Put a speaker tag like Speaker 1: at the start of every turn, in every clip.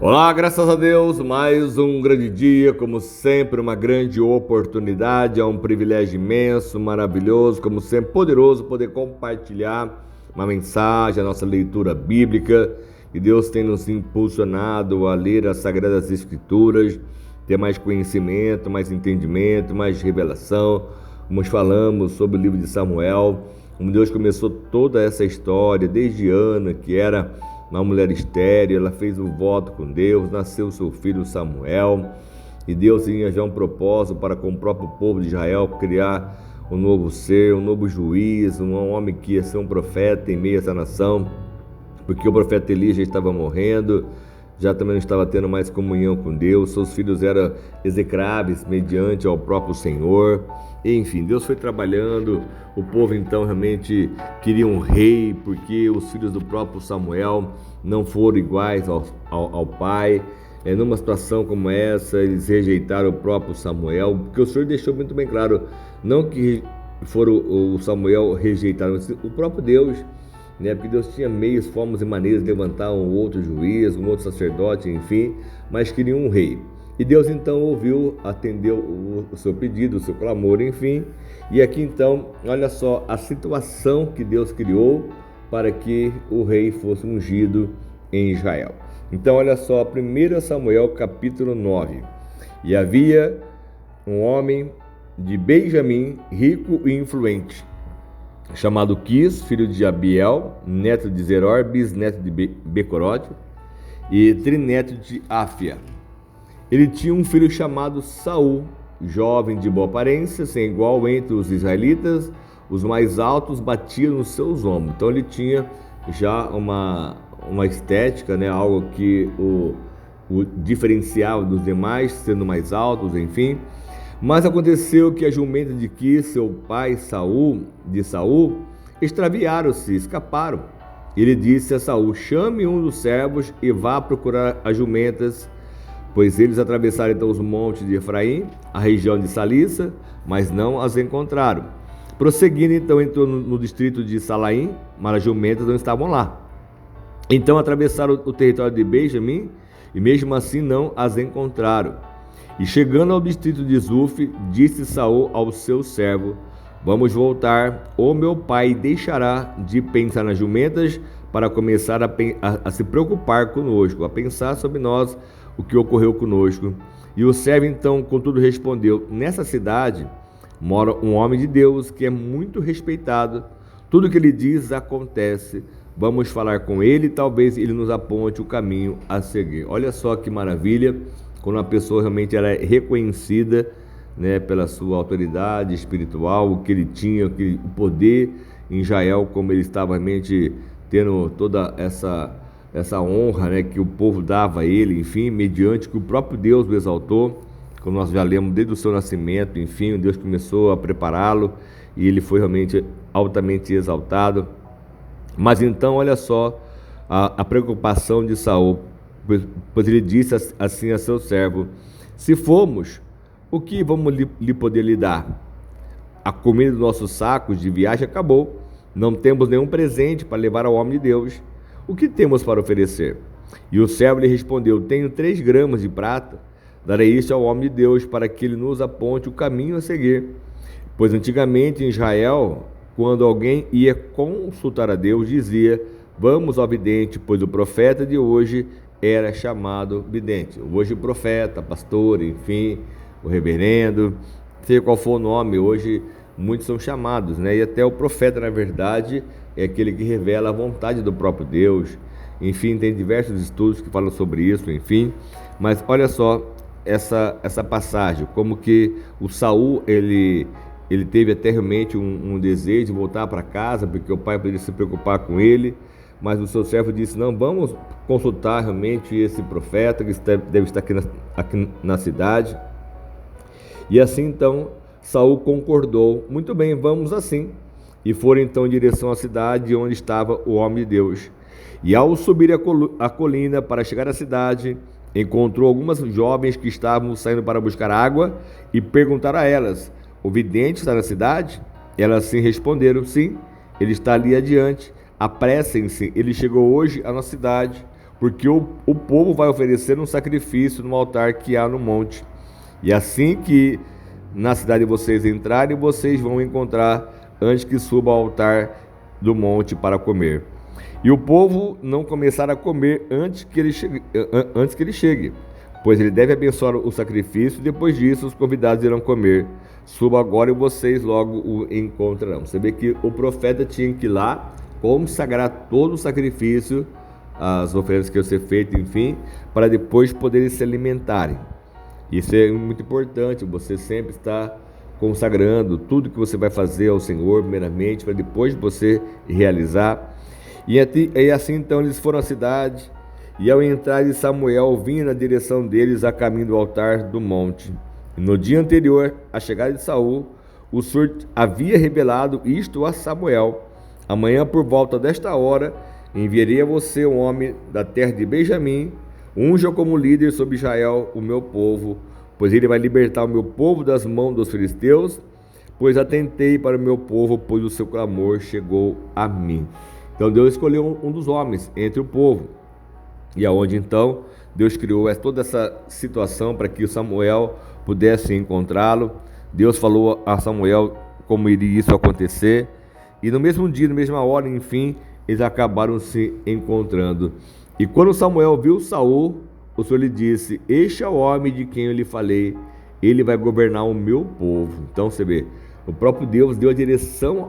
Speaker 1: Olá, graças a Deus, mais um grande dia, como sempre, uma grande oportunidade, é um privilégio imenso, maravilhoso, como sempre, poderoso poder compartilhar uma mensagem, a nossa leitura bíblica, e Deus tem nos impulsionado a ler as Sagradas Escrituras, ter mais conhecimento, mais entendimento, mais revelação, como falamos sobre o livro de Samuel, como Deus começou toda essa história, desde Ana, que era uma mulher estéril, ela fez um voto com Deus, nasceu seu filho Samuel, e Deus tinha já um propósito para com o próprio povo de Israel criar um novo ser, um novo juiz, um homem que ia ser um profeta em meio a essa nação, porque o profeta Elias já estava morrendo, já também não estava tendo mais comunhão com Deus, seus filhos eram execráveis mediante ao próprio Senhor. Enfim, Deus foi trabalhando, o povo então realmente queria um rei, porque os filhos do próprio Samuel não foram iguais ao pai. Numa situação como essa, eles rejeitaram o próprio Samuel, porque o Senhor deixou muito bem claro, não que foram o Samuel rejeitaram, mas o próprio Deus, né? Porque Deus tinha meios, formas e maneiras de levantar um outro juiz, um outro sacerdote, enfim, mas queria um rei. E Deus então ouviu, atendeu o seu pedido, o seu clamor, enfim. E aqui então, olha só a situação que Deus criou para que o rei fosse ungido em Israel. Então, olha só, 1 Samuel capítulo 9. E havia um homem de Benjamim, rico e influente, chamado Quis, filho de Abiel, neto de Zeror, bisneto de Becorote e trineto de Áfia. Ele tinha um filho chamado Saul, jovem de boa aparência, sem igual entre os israelitas, os mais altos batiam nos seus ombros. Então ele tinha já uma estética, né? Algo que o diferenciava dos demais, sendo mais altos, enfim. Mas aconteceu que a jumenta de Quis, seu pai Saul, extraviaram-se, escaparam. Ele disse a Saul: chame um dos servos e vá procurar as jumentas. Pois eles atravessaram então os montes de Efraim, a região de Salissa, mas não as encontraram. Prosseguindo então entrou no distrito de Salaim, mas as jumentas não estavam lá. Então atravessaram o território de Benjamim e mesmo assim não as encontraram. E chegando ao distrito de Zuf, disse Saul ao seu servo: vamos voltar, ou meu pai deixará de pensar nas jumentas para começar a se preocupar conosco, a pensar sobre nós, o que ocorreu conosco. E o servo então, contudo, respondeu: nessa cidade mora um homem de Deus que é muito respeitado, tudo que ele diz acontece, vamos falar com ele, talvez ele nos aponte o caminho a seguir. Olha só que maravilha, quando uma pessoa realmente ela é reconhecida, né, pela sua autoridade espiritual, o que ele tinha, o poder em Israel, como ele estava realmente tendo toda essa honra, né, que o povo dava a ele, enfim, mediante que o próprio Deus o exaltou, como nós já lemos desde o seu nascimento, enfim, Deus começou a prepará-lo e ele foi realmente altamente exaltado. Mas então, olha só a preocupação de Saul, pois ele disse assim a seu servo: se formos, o que vamos lhe poder lhe dar? A comida dos nossos sacos de viagem acabou, não temos nenhum presente para levar ao homem de Deus. O que temos para oferecer? E o servo lhe respondeu: tenho 3 gramas de prata, darei isto ao homem de Deus para que ele nos aponte o caminho a seguir. Pois antigamente em Israel, quando alguém ia consultar a Deus, dizia: vamos ao vidente, pois o profeta de hoje era chamado vidente. Hoje profeta, pastor, enfim, o reverendo, seja qual for o nome, hoje muitos são chamados, né? E até o profeta, na verdade, é aquele que revela a vontade do próprio Deus. Enfim, tem diversos estudos que falam sobre isso, enfim. Mas olha só essa passagem, como que o Saul, ele teve até realmente um desejo de voltar para casa, porque o pai poderia se preocupar com ele, mas o seu servo disse: não, vamos consultar realmente esse profeta que deve estar aqui na cidade. E assim então Saul concordou: muito bem, vamos assim. E foram então em direção à cidade onde estava o homem de Deus. E ao subir a colina para chegar à cidade, encontrou algumas jovens que estavam saindo para buscar água e perguntaram a elas: o vidente está na cidade? Elas sim responderam: sim, ele está ali adiante. Apressem-se, ele chegou hoje à nossa cidade, porque o povo vai oferecer um sacrifício no altar que há no monte. E assim que na cidade vocês entrarem, vocês vão encontrar antes que suba ao altar do monte para comer. E o povo não começará a comer antes que ele chegue, pois ele deve abençoar o sacrifício, e depois disso os convidados irão comer. Suba agora e vocês logo o encontrarão. Você vê que o profeta tinha que ir lá consagrar todo o sacrifício, as oferendas que iam ser feitas, enfim, para depois poderem se alimentarem. Isso é muito importante, você sempre está consagrando tudo que você vai fazer ao Senhor, primeiramente, para depois você realizar. E assim então eles foram à cidade, e ao entrar Samuel vinha na direção deles a caminho do altar do monte. E no dia anterior à chegada de Saul, o Senhor havia revelado isto a Samuel: amanhã por volta desta hora enviarei a você um homem da terra de Benjamim, unja como líder sobre Israel, o meu povo, pois ele vai libertar o meu povo das mãos dos filisteus, pois atentei para o meu povo, pois o seu clamor chegou a mim. Então Deus escolheu um dos homens entre o povo, e aonde então Deus criou toda essa situação para que Samuel pudesse encontrá-lo. Deus falou a Samuel como iria isso acontecer, e no mesmo dia, na mesma hora, enfim, eles acabaram se encontrando. E quando Samuel viu Saul, o Senhor lhe disse: este é o homem de quem eu lhe falei, ele vai governar o meu povo. Então você vê, o próprio Deus deu a direção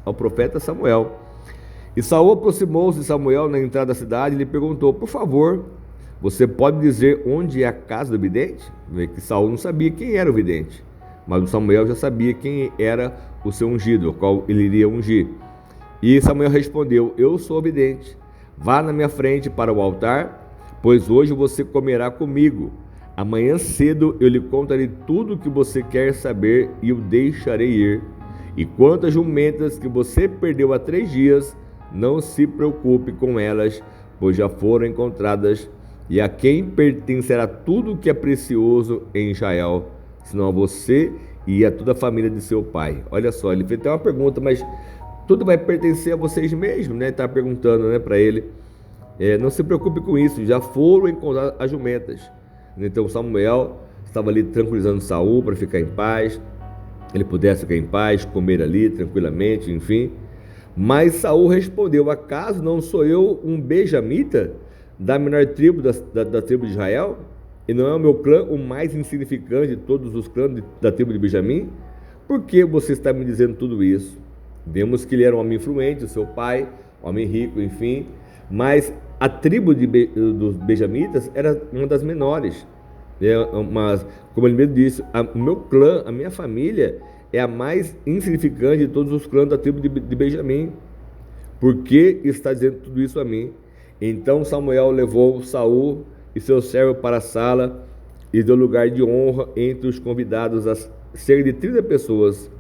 Speaker 1: ao profeta Samuel. E Saul aproximou-se de Samuel na entrada da cidade e lhe perguntou: por favor, você pode dizer onde é a casa do vidente? Vê que Saul não sabia quem era o vidente, mas o Samuel já sabia quem era o seu ungido, o qual ele iria ungir. E Samuel respondeu: eu sou o vidente, vá na minha frente para o altar, pois hoje você comerá comigo. Amanhã cedo eu lhe contarei tudo o que você quer saber e o deixarei ir. E quanto às jumentas que você perdeu há 3 dias, não se preocupe com elas, pois já foram encontradas, e a quem pertencerá tudo o que é precioso em Israel, senão a você e a toda a família de seu pai. Olha só, ele fez até uma pergunta, mas tudo vai pertencer a vocês mesmos, né? Está perguntando, né, para ele. Não se preocupe com isso, já foram encontradas as jumentas. Então Samuel estava ali tranquilizando Saul para ficar em paz, ele pudesse ficar em paz, comer ali tranquilamente, enfim. Mas Saul respondeu: acaso não sou eu um benjamita da menor tribo da tribo de Israel? E não é o meu clã o mais insignificante de todos os clãs da tribo de Benjamim? Por que você está me dizendo tudo isso? Vemos que ele era um homem influente, o seu pai, um homem rico, enfim, mas a tribo dos benjamitas era uma das menores, mas, como ele mesmo disse, o meu clã, a minha família, é a mais insignificante de todos os clãs da tribo de Benjamim. Por que está dizendo tudo isso a mim? Então Samuel levou Saul e seu servo para a sala e deu lugar de honra entre os convidados a cerca de 30 pessoas,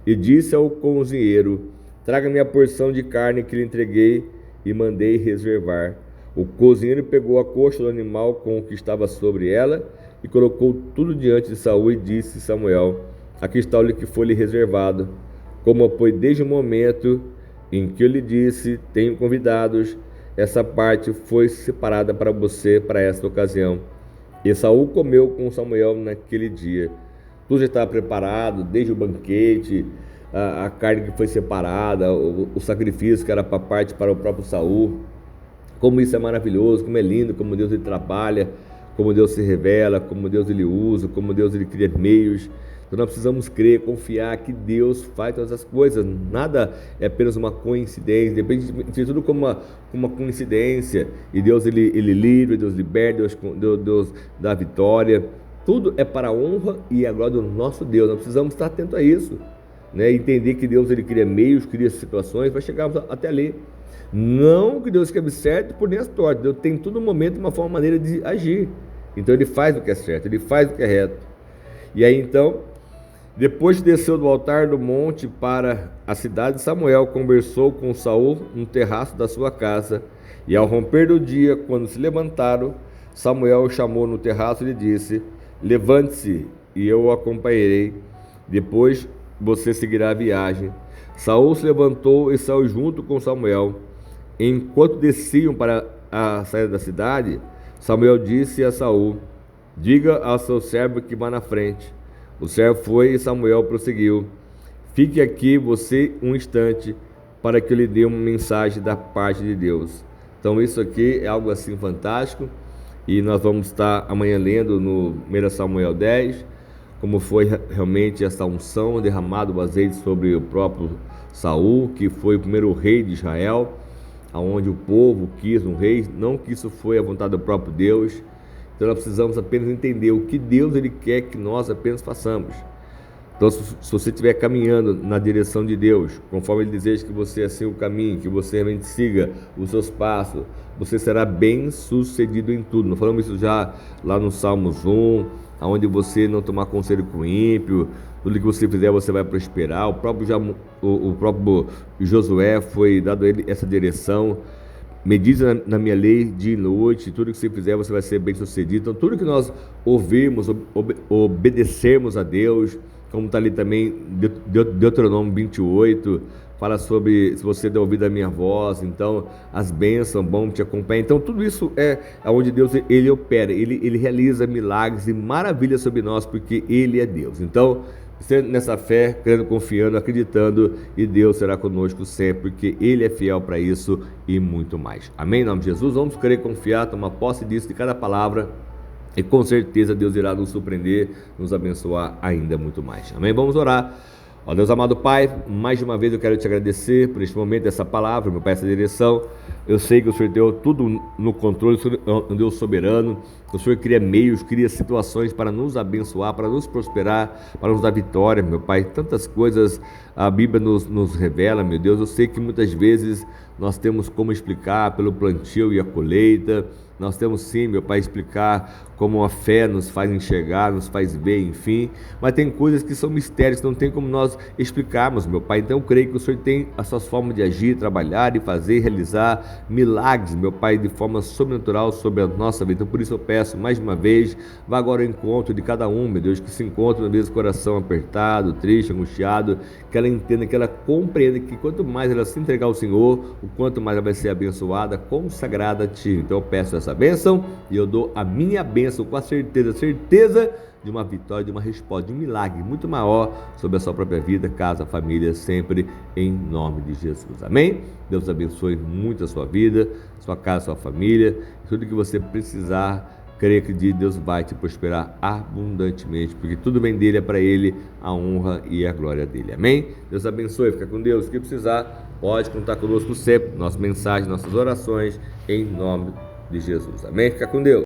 Speaker 1: e disse ao cozinheiro: traga-me a porção de carne que lhe entreguei e mandei reservar. O cozinheiro pegou a coxa do animal com o que estava sobre ela e colocou tudo diante de Saul, e disse Samuel: aqui está o que foi lhe reservado. Como pois desde o momento em que eu lhe disse, tenho convidados, essa parte foi separada para você para esta ocasião. E Saul comeu com Samuel naquele dia. Tudo já estava preparado, desde o banquete, a carne que foi separada, o sacrifício que era para parte para o próprio Saul. Como isso é maravilhoso, como é lindo, como Deus ele trabalha, como Deus se revela, como Deus ele usa, como Deus ele cria meios. Então nós precisamos crer, confiar que Deus faz todas as coisas, nada é apenas uma coincidência, depende de tudo como uma coincidência, e Deus ele livra, Deus liberta, Deus dá vitória, tudo é para a honra e a glória do nosso Deus. Nós precisamos estar atentos a isso, né? Entender que Deus ele cria meios, cria situações, vai chegar até ali. Não que Deus escreve certo por nem as tortas, Deus tem todo momento uma forma, maneira de agir, então ele faz o que é certo, ele faz o que é reto. E aí então, depois desceu do altar do monte para a cidade, Samuel conversou com Saul no terraço da sua casa, e ao romper do dia, quando se levantaram, Samuel o chamou no terraço e lhe disse: levante-se e eu o acompanharei, depois você seguirá a viagem. Saul se levantou e saiu junto com Samuel. Enquanto desciam para a saída da cidade, Samuel disse a Saul: diga ao seu servo que vá na frente. O servo foi e Samuel prosseguiu: fique aqui você um instante, para que eu lhe dê uma mensagem da parte de Deus. Então isso aqui é algo assim fantástico, e nós vamos estar amanhã lendo no 1 Samuel 10, como foi realmente essa unção, derramado o azeite sobre o próprio Saul, que foi o primeiro rei de Israel, aonde o povo quis um rei, não que isso foi a vontade do próprio Deus. Então nós precisamos apenas entender o que Deus ele quer que nós apenas façamos. Então, se você estiver caminhando na direção de Deus, conforme Ele deseja que você assim o caminhe, que você realmente siga os seus passos, você será bem sucedido em tudo. Nós falamos isso já lá no Salmos 1, onde você não tomar conselho com o ímpio, tudo que você fizer você vai prosperar. O próprio Josué foi dado a ele essa direção: medita na minha lei dia e noite, tudo que você fizer você vai ser bem sucedido. Então tudo que nós ouvirmos, obedecermos a Deus, como está ali também Deuteronômio 28, fala sobre se você der ouvido à minha voz, então as bênçãos vão te acompanhar. Então tudo isso é onde Deus ele opera, ele realiza milagres e maravilhas sobre nós, porque Ele é Deus. Então você nessa fé, crendo, confiando, acreditando, e Deus será conosco sempre, porque Ele é fiel para isso e muito mais. Amém? Em nome de Jesus, vamos crer, confiar, tomar posse disso, de cada palavra, e com certeza Deus irá nos surpreender, nos abençoar ainda muito mais. Amém? Vamos orar. Ó Deus amado Pai, mais uma vez eu quero te agradecer por este momento, essa palavra, meu Pai, essa direção. Eu sei que o Senhor deu tudo no controle, o Senhor é um Deus soberano. O Senhor cria meios, cria situações para nos abençoar, para nos prosperar, para nos dar vitória, meu Pai. Tantas coisas a Bíblia nos revela, meu Deus. Eu sei que muitas vezes nós temos como explicar pelo plantio e a colheita. Nós temos sim, meu Pai, explicar como a fé nos faz enxergar, nos faz ver, enfim. Mas tem coisas que são mistérios, que não tem como nós explicarmos, meu Pai. Então eu creio que o Senhor tem as suas formas de agir, trabalhar e fazer, realizar milagres, meu Pai, de forma sobrenatural sobre a nossa vida. Então por isso eu peço mais uma vez, vá agora ao encontro de cada um, meu Deus, que se encontra no mesmo coração apertado, triste, angustiado, que ela entenda, que ela compreenda que quanto mais ela se entregar ao Senhor, o quanto mais ela vai ser abençoada, consagrada a Ti. Então eu peço essa bênção e eu dou a minha bênção com a certeza de uma vitória, de uma resposta, de um milagre muito maior sobre a sua própria vida, casa, família, sempre em nome de Jesus. Amém? Deus abençoe muito a sua vida, sua casa, sua família, tudo que você precisar. Creia que Deus vai te prosperar abundantemente, porque tudo vem dele, é para ele a honra e a glória dele. Amém? Deus abençoe, fica com Deus. O que precisar, pode contar conosco sempre. Nossa mensagem, nossas orações, em nome de Jesus. Amém? Fica com Deus.